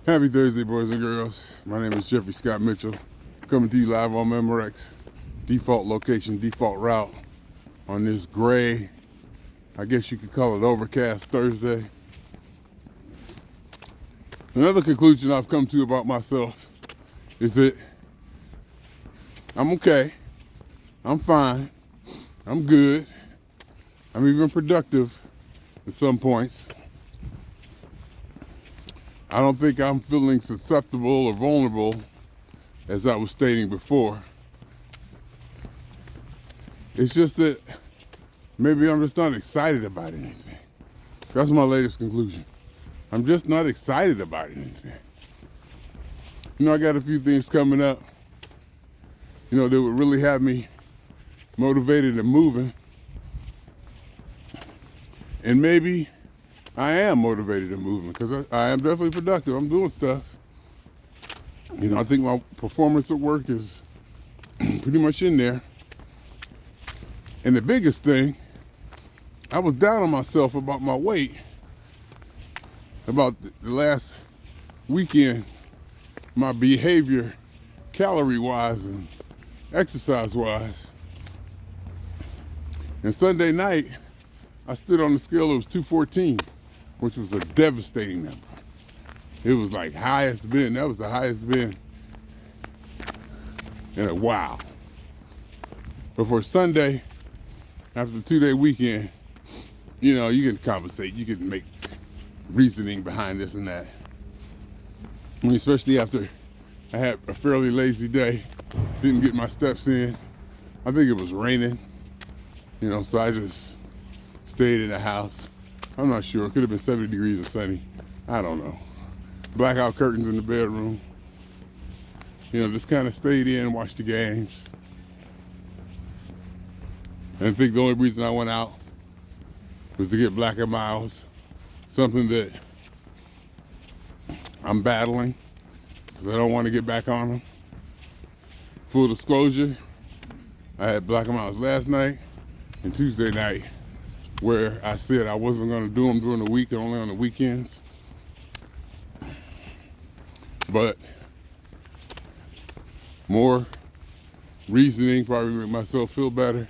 Happy Thursday, boys and girls. My name is Jeffrey Scott Mitchell, coming to you live on Memorex. Default location, default route on this gray, I guess you could call it overcast Thursday. Another conclusion I've come to about myself is that I'm okay, I'm fine, I'm good, I'm even productive at some points. I don't think I'm feeling susceptible or vulnerable as I was stating before. It's just that maybe I'm just not excited about anything. That's my latest conclusion. I'm just not excited about anything. You know, I got a few things coming up, you know, that would really have me motivated and moving. And maybe I am motivated and moving because I am definitely productive. I'm doing stuff. You know, I think my performance at work is pretty much in there. And the biggest thing, I was down on myself about my weight about the last weekend, my behavior calorie-wise and exercise-wise. And Sunday night, I stood on the scale, it was 214, which was a devastating number. It was like highest been, that was the highest been in a while. But for Sunday, after the 2-day weekend, you know, you can compensate, you can make reasoning behind this and that. I mean, especially after I had a fairly lazy day, didn't get my steps in. I think it was raining, you know, so I just stayed in the house. I'm not sure, it could have been 70 degrees or sunny. I don't know. Blackout curtains in the bedroom. You know, just kind of stayed in, watched the games. And I think the only reason I went out was to get blacker miles, something that I'm battling because I don't want to get back on them. Full disclosure, I had blacker miles last night and Tuesday night where I said I wasn't going to do them during the week, only on the weekends. But more reasoning probably make myself feel better.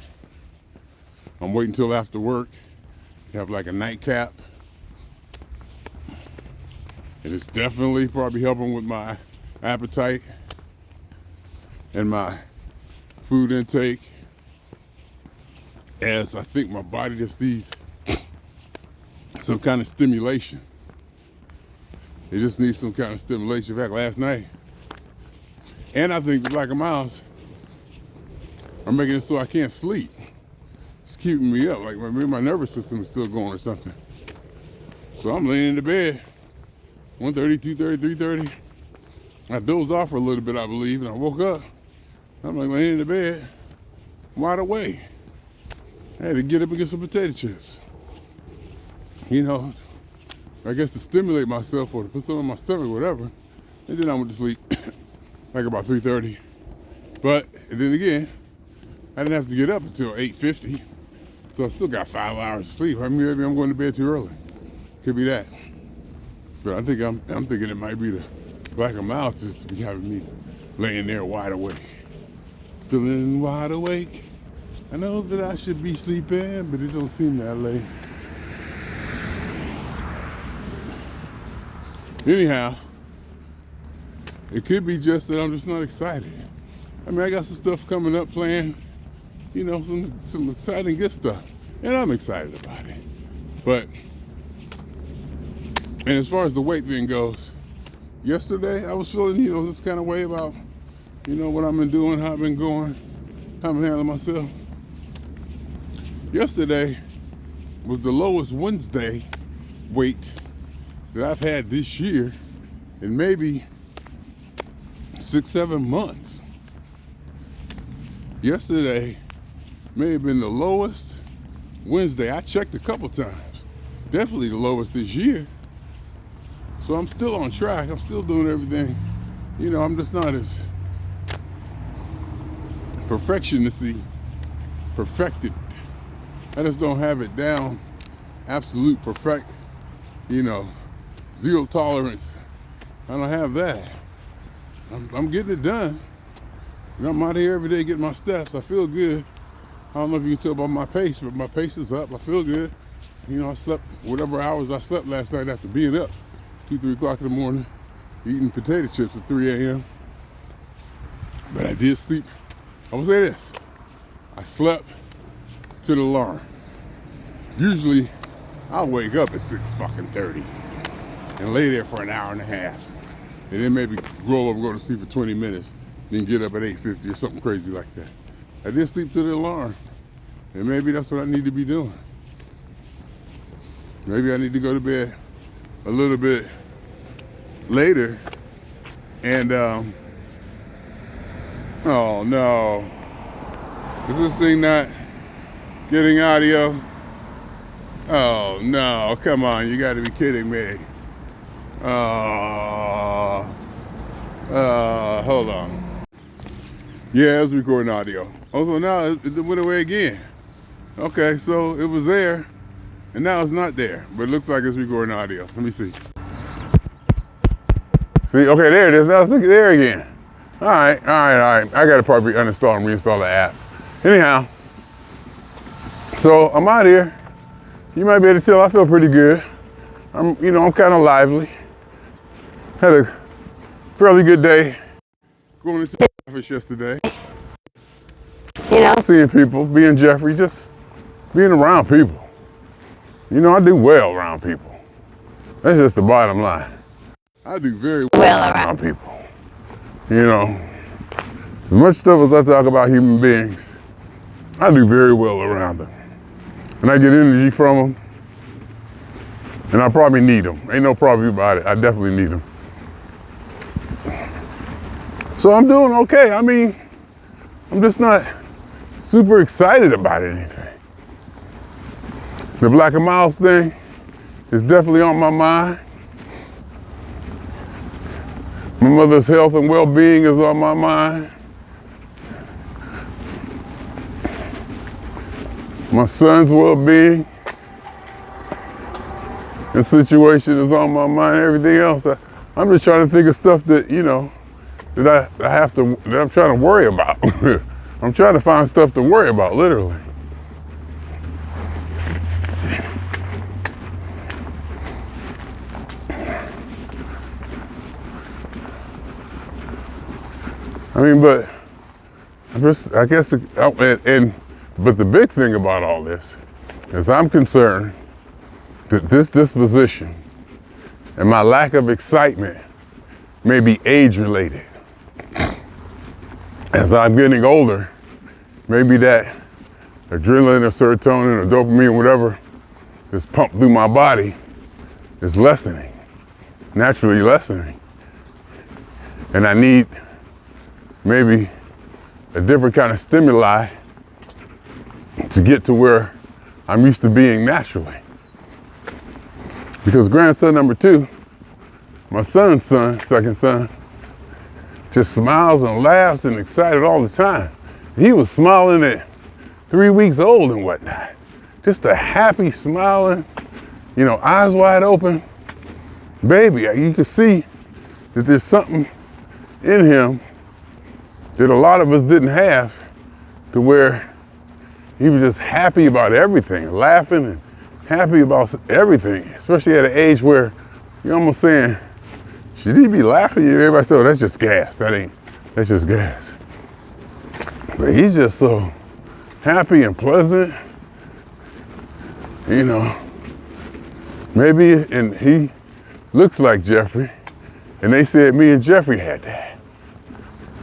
I'm waiting till after work to have like a nightcap. And it's definitely probably helping with my appetite and my food intake, as I think my body just needs some kind of stimulation. It just needs some kind of stimulation. In fact, last night, and I think the black miles are making it so I can't sleep. It's keeping me up, like maybe my nervous system is still going or something. So I'm laying in the bed, 1:30, 2:30, 3:30. I dozed off for a little bit, I believe, and I woke up. I'm like laying in the bed, wide awake. I had to get up and get some potato chips. You know, I guess to stimulate myself or to put something in my stomach, whatever. And then I went to sleep, like about 3:30. But then again, I didn't have to get up until 8:50. So I still got 5 hours of sleep. I mean, maybe I'm going to bed too early. Could be that. But I think I'm thinking it might be the black of mouth just to be having me laying there wide awake. Feeling wide awake. I know that I should be sleeping, but it don't seem that late. Anyhow, it could be just that I'm just not excited. I mean, I got some stuff coming up planned, you know, some exciting good stuff. And I'm excited about it. But, and as far as the weight thing goes, yesterday I was feeling, you know, this kind of way about, you know, what I've been doing, how I've been going, how I'm handling myself. Yesterday was the lowest Wednesday weight that I've had this year in maybe 6-7 months. Yesterday may have been the lowest Wednesday. I checked a couple times. Definitely the lowest this year. So I'm still on track. I'm still doing everything. You know, I'm just not as perfected. I just don't have it down. Absolute perfect, you know, zero tolerance I don't have that. I'm getting it done. I'm out here every day getting my steps. I feel good. I don't know if you can tell by my pace, but my pace is up. I feel good. You know, I slept whatever hours I slept last night after being up 2, 3 o'clock in the morning, eating potato chips at 3 a.m. But I did sleep. I will say this. I slept to the alarm. Usually, I'll wake up at 6:30 and lay there for an hour and a half. And then maybe roll over, go to sleep for 20 minutes, then get up at 8:50 or something crazy like that. I did sleep to the alarm. And maybe that's what I need to be doing. Maybe I need to go to bed a little bit later and, oh no. Is this thing not getting audio? Oh no, come on, you gotta be kidding me. Hold on. Yeah, it was recording audio. Oh, so now it went away again. Okay, so it was there, and now it's not there, but it looks like it's recording audio. Let me see. See, okay, there it is. Now it's there again. All right. I gotta probably uninstall and reinstall the app. Anyhow, so I'm out here. You might be able to tell I feel pretty good. I'm kind of lively. Had a fairly good day going into the office yesterday. Seeing people, being Jeffrey, just being around people. I do well around people. That's just the bottom line. I do very well around people. As much stuff as I talk about human beings, I do very well around them. And I get energy from them. And I probably need them. Ain't no problem about it. I definitely need them. So I'm doing okay. I mean, I'm just not super excited about anything. The Black and Miles thing is definitely on my mind. My mother's health and well-being is on my mind. My son's well-being and situation is on my mind. Everything else, I'm just trying to think of stuff that, that I'm trying to worry about. I'm trying to find stuff to worry about, literally. I mean, but I guess, but the big thing about all this is I'm concerned that this disposition and my lack of excitement may be age-related. As I'm getting older, maybe that adrenaline or serotonin or dopamine, whatever, is pumped through my body is lessening, naturally lessening. And I need maybe a different kind of stimuli to get to where I'm used to being naturally. Because grandson number 2, my son's son, second son, just smiles and laughs and excited all the time. He was smiling at 3 weeks old and whatnot. Just a happy, smiling, eyes wide open baby. You can see that there's something in him that a lot of us didn't have, to where he was just happy about everything, laughing and happy about everything, especially at an age where you're almost saying, should he be laughing? Everybody said, oh, that's just gas. That's just gas. But he's just so happy and pleasant, maybe, and he looks like Jeffrey, and they said me and Jeffrey had that.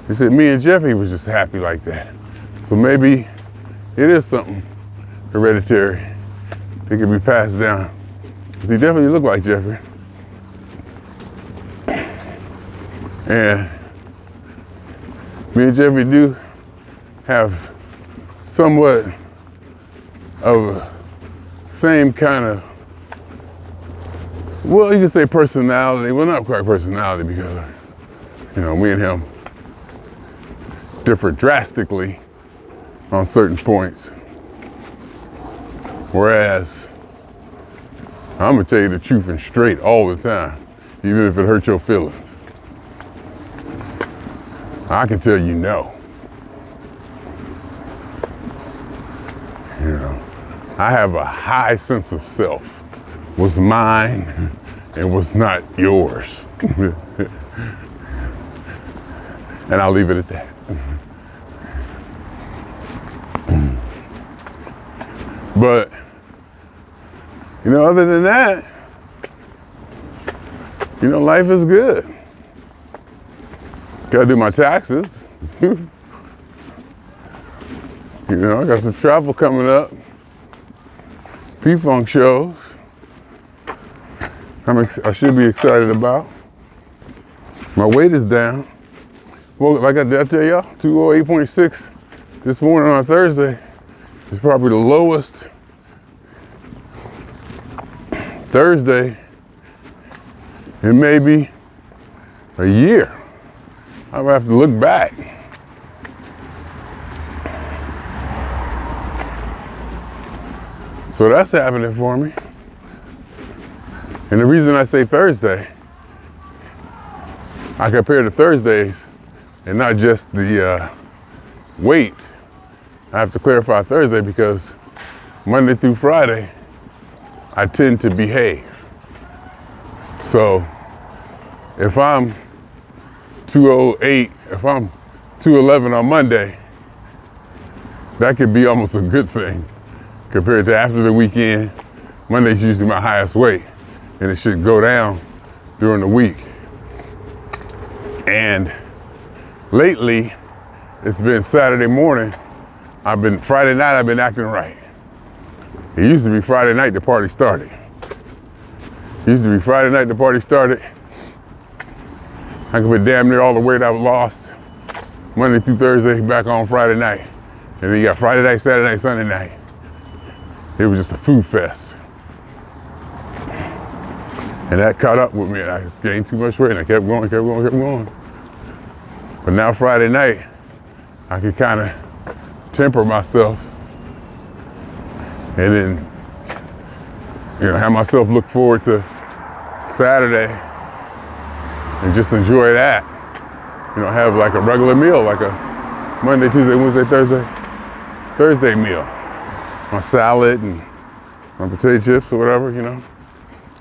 They said me and Jeffrey was just happy like that. So maybe it is something hereditary. It can be passed down. Because he definitely looked like Jeffrey. And me and Jeffrey do have somewhat of a same kind of, well, you can say personality. Well, not quite personality, because, me and him differ drastically on certain points. Whereas, I'm gonna tell you the truth and straight all the time, even if it hurts your feelings. I can tell you no. You know, I have a high sense of self. What's mine and what's not yours. And I'll leave it at that. But, you know, other than that, you know, life is good. Gotta do my taxes. You know, I got some travel coming up. P-Funk shows. I should be excited about. My weight is down. Well, like I tell y'all, 208.6 this morning on Thursday is probably the lowest Thursday in maybe a year. I would have to look back. So that's happening for me. And the reason I say Thursday, I compare the Thursdays and not just the weight. I have to clarify Thursday because Monday through Friday, I tend to behave. So if I'm 208, if I'm 211 on Monday, that could be almost a good thing compared to after the weekend. Monday's usually my highest weight, and it should go down during the week. And lately, it's been Saturday morning. Friday night, I've been acting right. It used to be Friday night the party started. I could put damn near all the weight I've lost Monday through Thursday back on Friday night. And then you got Friday night, Saturday night, Sunday night. It was just a food fest. And that caught up with me, and I just gained too much weight, and I kept going. But now Friday night, I can kind of temper myself and then, you know, have myself look forward to Saturday and just enjoy that. You know, have like a regular meal, like a Monday, Tuesday, Wednesday, Thursday meal. My salad and my potato chips or whatever, you know.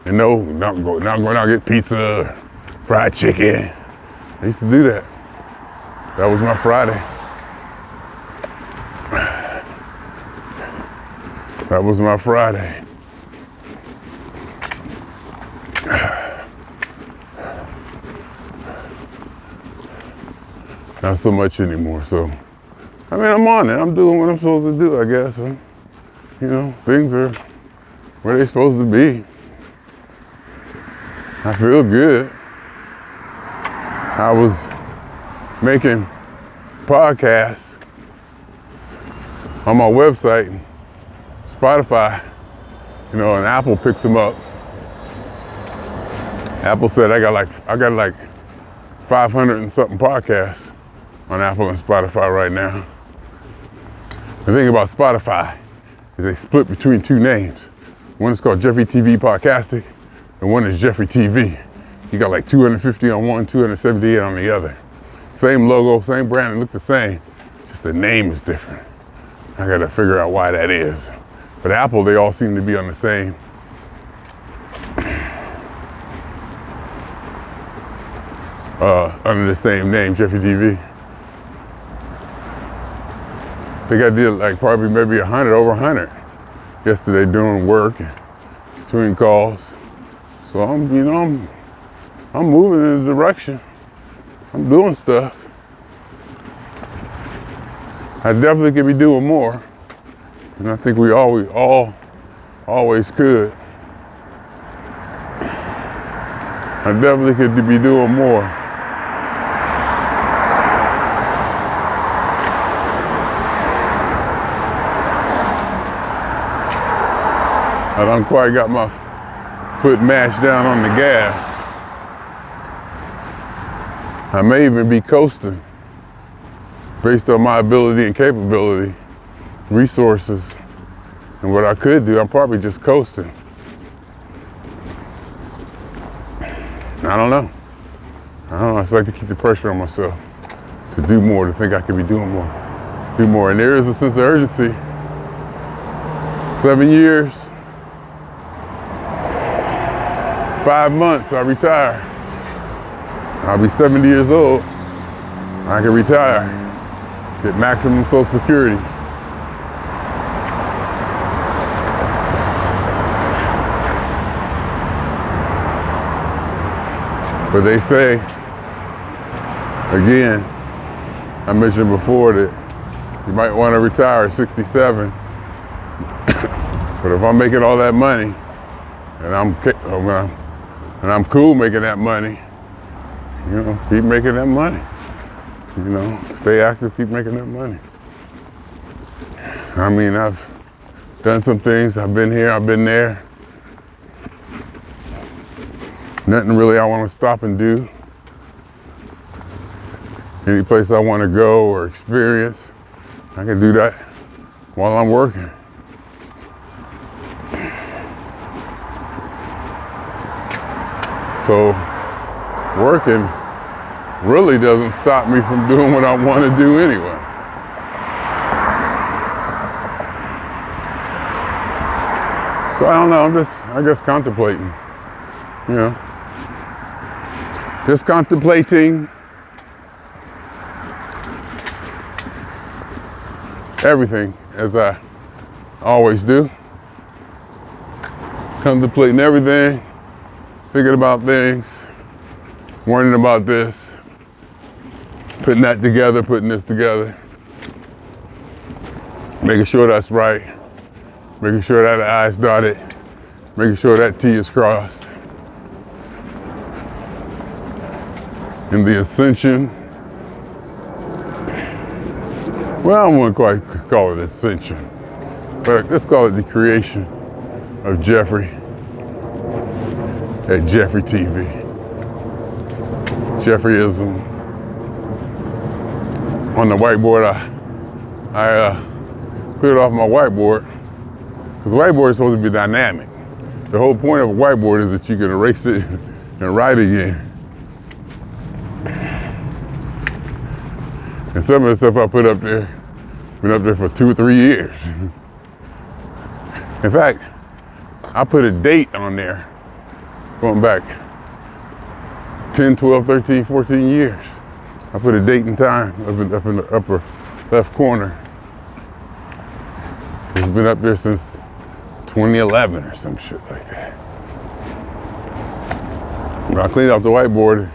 And no, not going out and get pizza or fried chicken. I used to do that. That was my Friday. That was my Friday. Not so much anymore, so. I mean, I'm on it. I'm doing what I'm supposed to do, I guess. You know, things are where they're supposed to be. I feel good. I was making podcasts on my website, Spotify, you know, and Apple picks them up. Apple said I got like 500 and something podcasts on Apple and Spotify right now. The thing about Spotify is they split between two names. One is called Jeffery TV Podcastic, and one is Jeffery TV. You got like 250 on one, 278 on the other. Same logo, same brand, it look the same, just the name is different. I gotta figure out why that is. But Apple, they all seem to be on the same. Under the same name, Jeffery TV. I think I did like probably maybe 100, over 100 yesterday doing work, between calls. So I'm moving in a direction. I'm doing stuff. I definitely could be doing more. And I think we always could. I definitely could be doing more. I done quite got my foot mashed down on the gas. I may even be coasting based on my ability and capability, resources, and what I could do. I'm probably just coasting. I don't know. I just like to keep the pressure on myself. to do more, to think I could be doing more, do more. And there is a sense of urgency. 7 years, 5 months, I retire. I'll be 70 years old. I can retire, get maximum Social Security. But they say, again, I mentioned before that you might want to retire at 67. But if I'm making all that money, and I'm cool making that money, you know, keep making that money. You know, stay active, keep making that money. I mean, I've done some things. I've been here, I've been there. Nothing really I want to stop and do. Any place I want to go or experience, I can do that while I'm working. So working really doesn't stop me from doing what I want to do anyway. So I don't know, I guess contemplating, you know. Just contemplating everything, as I always do. Contemplating everything, thinking about things, worrying about this, putting that together, putting this together, making sure that's right, making sure that the I's dotted, making sure that T is crossed. And the ascension, well, I wouldn't quite call it ascension, but let's call it the creation of Jeffrey at Jeffery TV. Jeffreyism. On the whiteboard, I cleared off my whiteboard, because the whiteboard is supposed to be dynamic. The whole point of a whiteboard is that you can erase it and write again. And some of the stuff I put up there, been up there for 2 or 3 years. In fact, I put a date on there going back 10, 12, 13, 14 years. I put a date and time up in the upper left corner. It's been up there since 2011 or some shit like that. When I cleaned off the whiteboard,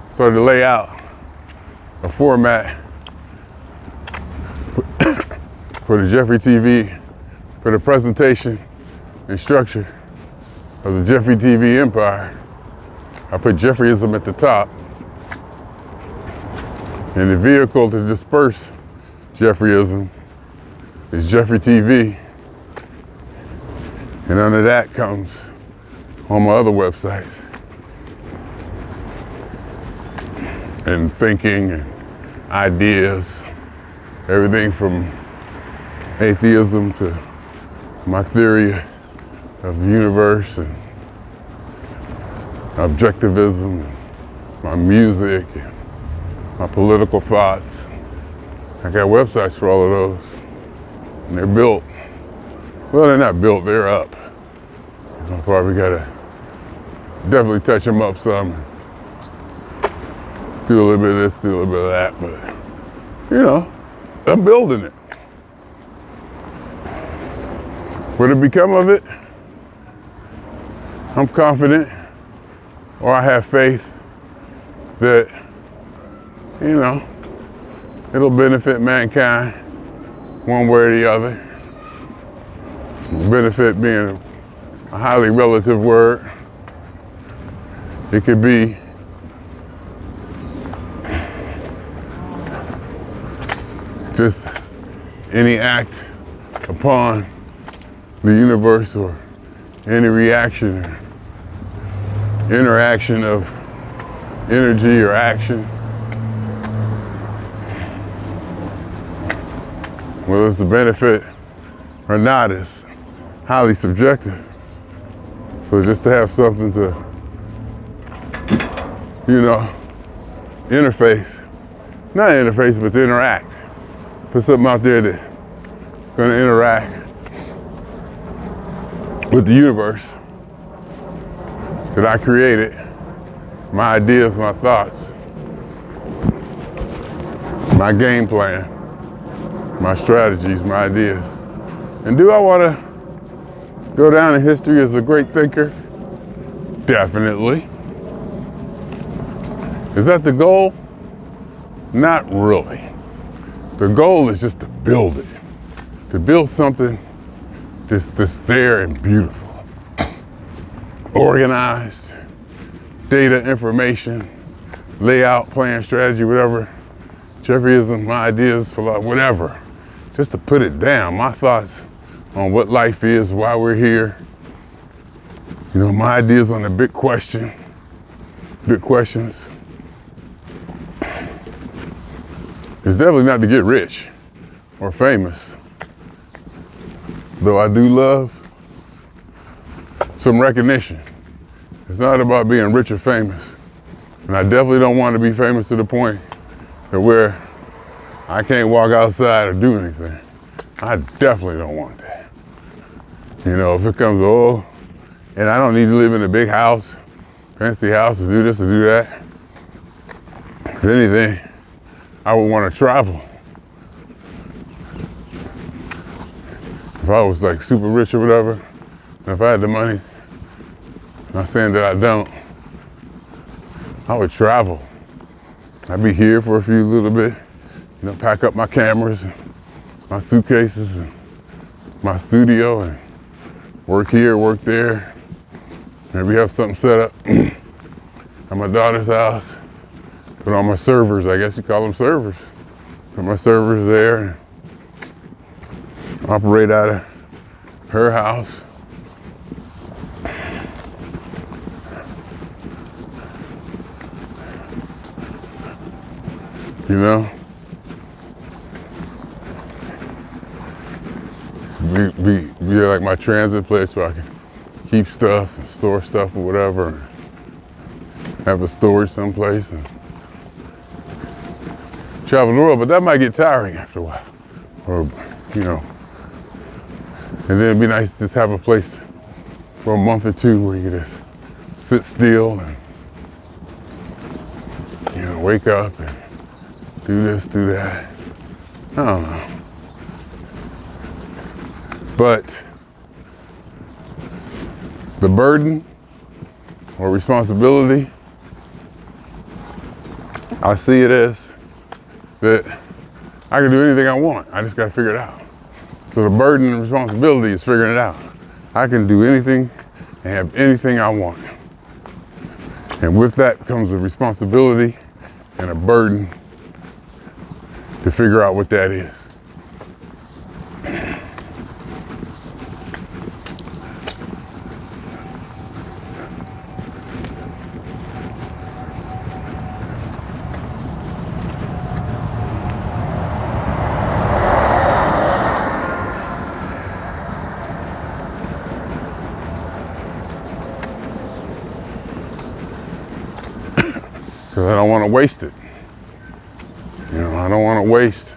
started to lay out a format for the Jeffery TV, for the presentation and structure of the Jeffery TV empire. I put Jeffreyism at the top, and the vehicle to disperse Jeffreyism is Jeffery TV, and under that comes all my other websites, and thinking and ideas, everything from atheism to my theory of the universe and objectivism, and my music, and my political thoughts. I got websites for all of those, and they're built. Well, they're not built, they're up. I probably gotta definitely touch them up some. Do a little bit of this, do a little bit of that, but you know, I'm building it. What it become of it? I'm confident, or I have faith that, you know, it'll benefit mankind one way or the other. Benefit being a highly relative word. It could be just any act upon the universe, or any reaction or interaction of energy or action. Whether it's a benefit or not is highly subjective. So just to have something to, you know, interface not interface, but to interact. Put something out there that's gonna interact with the universe that I created, my ideas, my thoughts, my game plan, my strategies, my ideas. And do I want to go down in history as a great thinker? Definitely. Is that the goal? Not really. The goal is just to build it, to build something that's there and beautiful, organized, data, information, layout, plan, strategy, whatever, Jefferyism, my ideas, whatever, just to put it down, my thoughts on what life is, why we're here, you know, my ideas on the big questions. It's definitely not to get rich or famous, though I do love some recognition. It's not about being rich or famous. And I definitely don't want to be famous to the point that where I can't walk outside or do anything. I definitely don't want that. You know, if it comes, and I don't need to live in a big house, fancy house to do this or do that. If anything, I would want to travel. If I was like super rich or whatever, and if I had the money, not saying that I don't, I would travel. I'd be here for a few little bit, you know, pack up my cameras, and my suitcases, and my studio, and work here, work there. Maybe have something set up at my daughter's house. Put on my servers, I guess you call them servers. Put my servers there, and operate out of her house. You know? Be like my transit place where I can keep stuff and store stuff or whatever. Have a storage someplace and travel the world, but that might get tiring after a while. Or, you know. And then it'd be nice to just have a place for a month or two where you just sit still and, you know, wake up and do this, do that. I don't know. But the burden or responsibility, I see it as that I can do anything I want. I just got to figure it out. So the burden and responsibility is figuring it out. I can do anything and have anything I want. And with that comes a responsibility and a burden to figure out what that is. Because I don't want to waste it. You know, I don't want to waste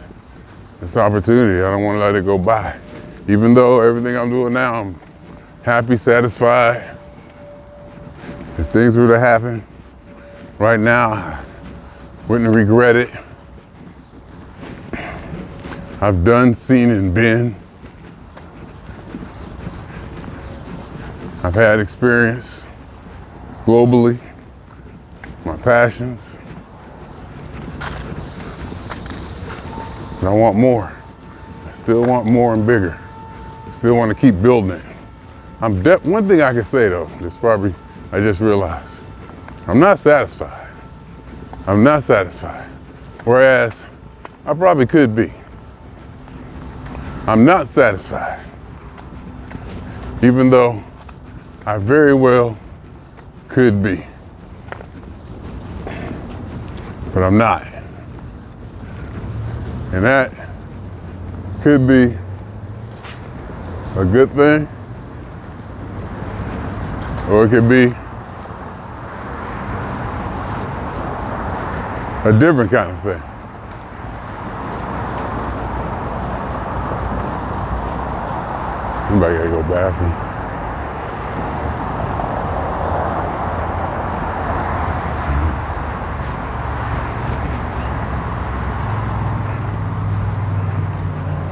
this opportunity. I don't want to let it go by. Even though everything I'm doing now, I'm happy, satisfied. If things were to happen right now, I wouldn't regret it. I've done, seen, and been. I've had experience globally. My passions. And I want more. I still want more and bigger. I still want to keep building it. One thing I can say though, this probably I just realized, I'm not satisfied. I'm not satisfied. Whereas I probably could be. I'm not satisfied. Even though I very well could be. But I'm not. And that could be a good thing, or it could be a different kind of thing. Somebody gotta go bathroom.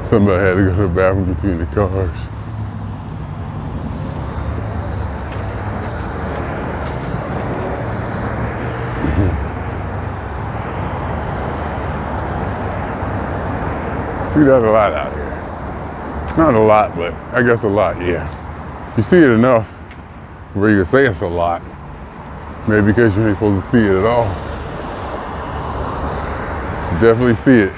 Somebody had to go to the bathroom between the cars. See that a lot out here. Not a lot, but I guess a lot, yeah. You see it enough where you can say it's a lot. Maybe because you ain't supposed to see it at all. You definitely see it.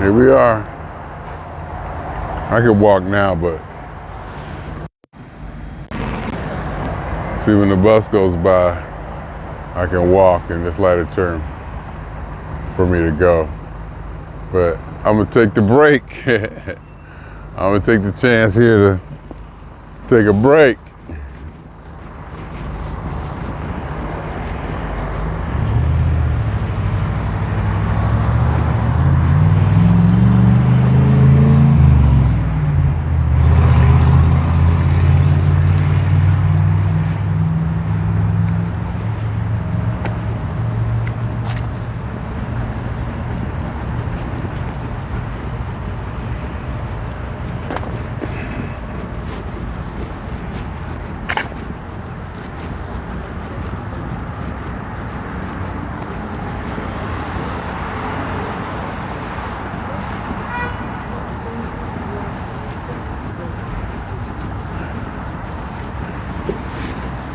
Here we are. I could walk now, but see, when the bus goes by, I can walk and just let it turn for me to go. But I'm gonna take the break. I'm gonna take the chance here to take a break.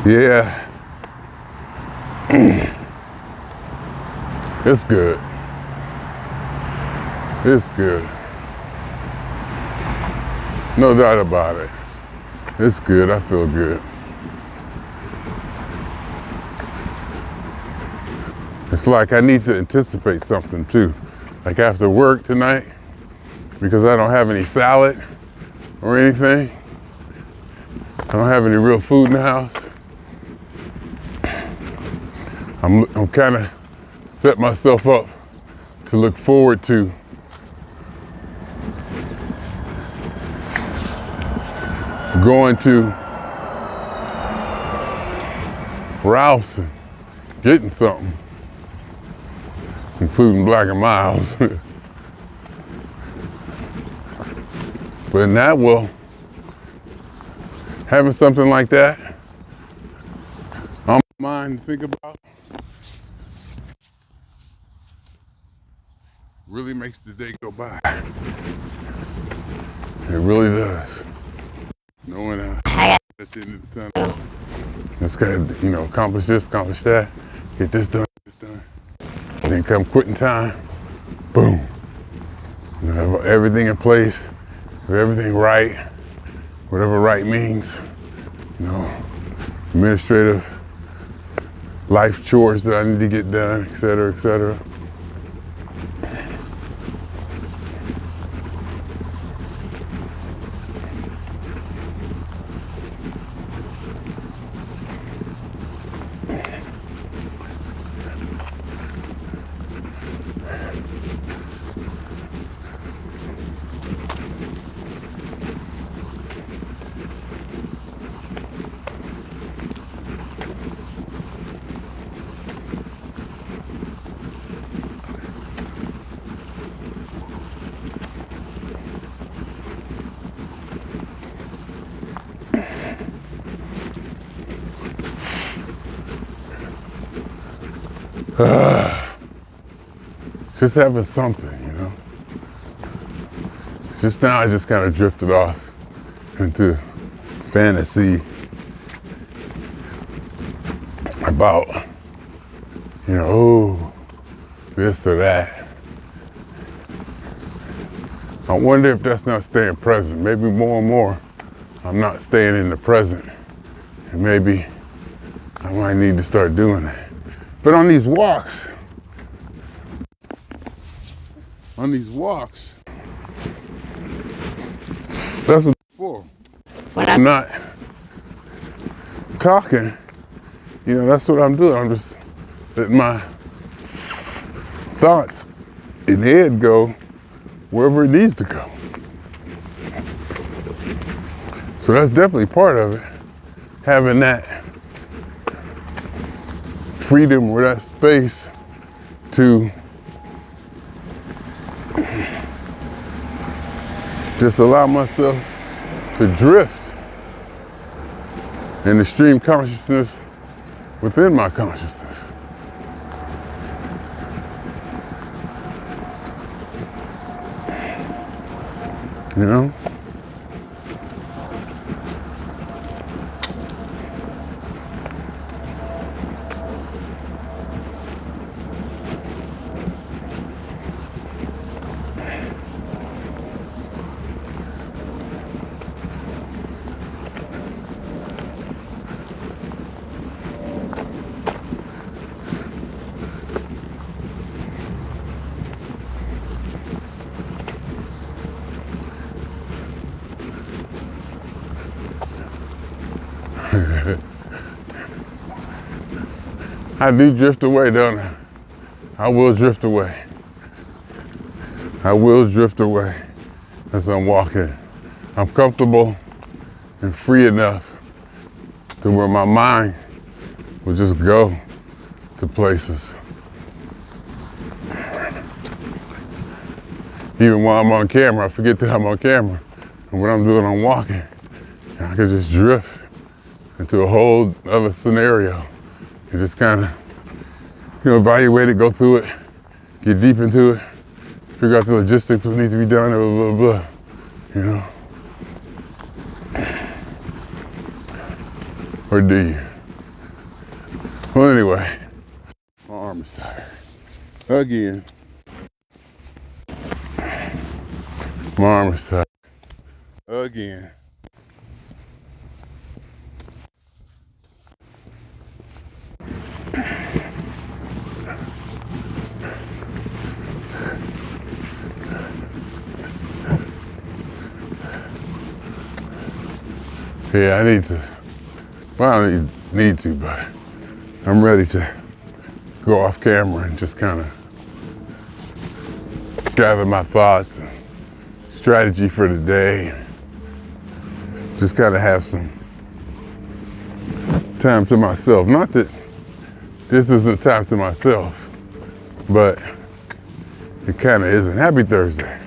Yeah. It's good. It's good. No doubt about it. It's good. I feel good. It's like I need to anticipate something too. Like after work tonight, because I don't have any salad or anything. I don't have any real food in the house. I'm kind of set myself up to look forward to going to Ralph's and getting something, including Black and Miles. But in that, well, having something like that on my mind to think about really makes the day go by. It really does. Knowing at the end of the tunnel, just gotta, accomplish this, accomplish that, get this done, and then come quitting time, boom. Have everything in place, have everything right, whatever right means, administrative life chores that I need to get done, et cetera, et cetera. Just having something, Just now I just kind of drifted off into fantasy about, this or that. I wonder if that's not staying present. Maybe more and more I'm not staying in the present. And maybe I might need to start doing that. But on these walks, that's what it's for. When I'm not talking, you know, that's what I'm doing. I'm just letting my thoughts in the head go wherever it needs to go. So that's definitely part of it, having that freedom or that space to just allow myself to drift in the stream consciousness within my consciousness. You know? I do drift away, don't I? I will drift away. I will drift away as I'm walking. I'm comfortable and free enough to where my mind will just go to places. Even while I'm on camera, I forget that I'm on camera. And what I'm doing, I'm walking. And I can just drift into a whole other scenario. And just kind of, you know, evaluate it, go through it, get deep into it, figure out the logistics, what needs to be done, blah, blah, blah, you know? Or do you? Well, anyway, my arm is tired. Again. My arm is tired. Again. Yeah, I need to, well, I don't need to, but I'm ready to go off camera and just kind of gather my thoughts and strategy for the day. Just kind of have some time to myself. Not that this isn't time to myself, but it kind of isn't. Happy Thursday.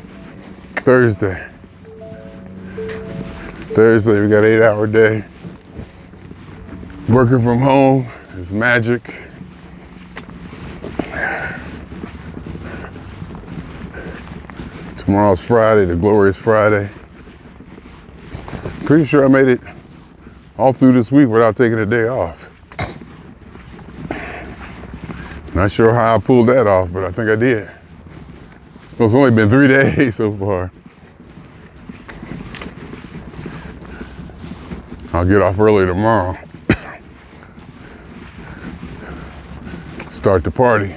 Thursday, we got an 8-hour day. Working from home is magic. Tomorrow's Friday, the glorious Friday. Pretty sure I made it all through this week without taking a day off. Not sure how I pulled that off, but I think I did. Well, it's only been 3 days so far. I'll get off early tomorrow. Start the party.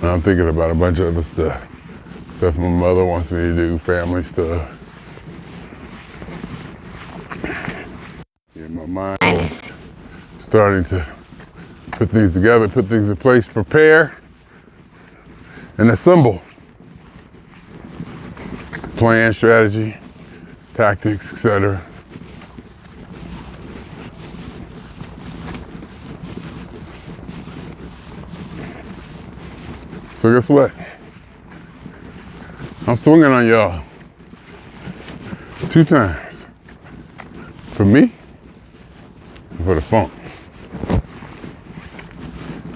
I'm thinking about a bunch of other stuff my mother wants me to do, family stuff. Yeah, my mind is starting to put things together, put things in place, prepare, and assemble. Plan, strategy, tactics, etc. So guess what? I'm swinging on y'all 2 times. For me and for the funk.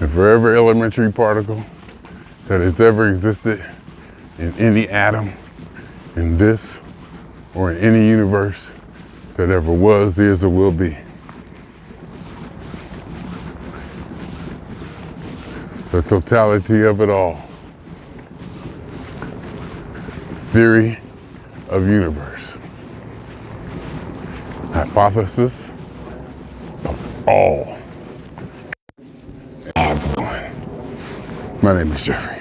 And for every elementary particle that has ever existed in any atom in this or in any universe that ever was, is, or will be. The totality of it all. Theory of universe. Hypothesis of all as one. My name is Jeffrey.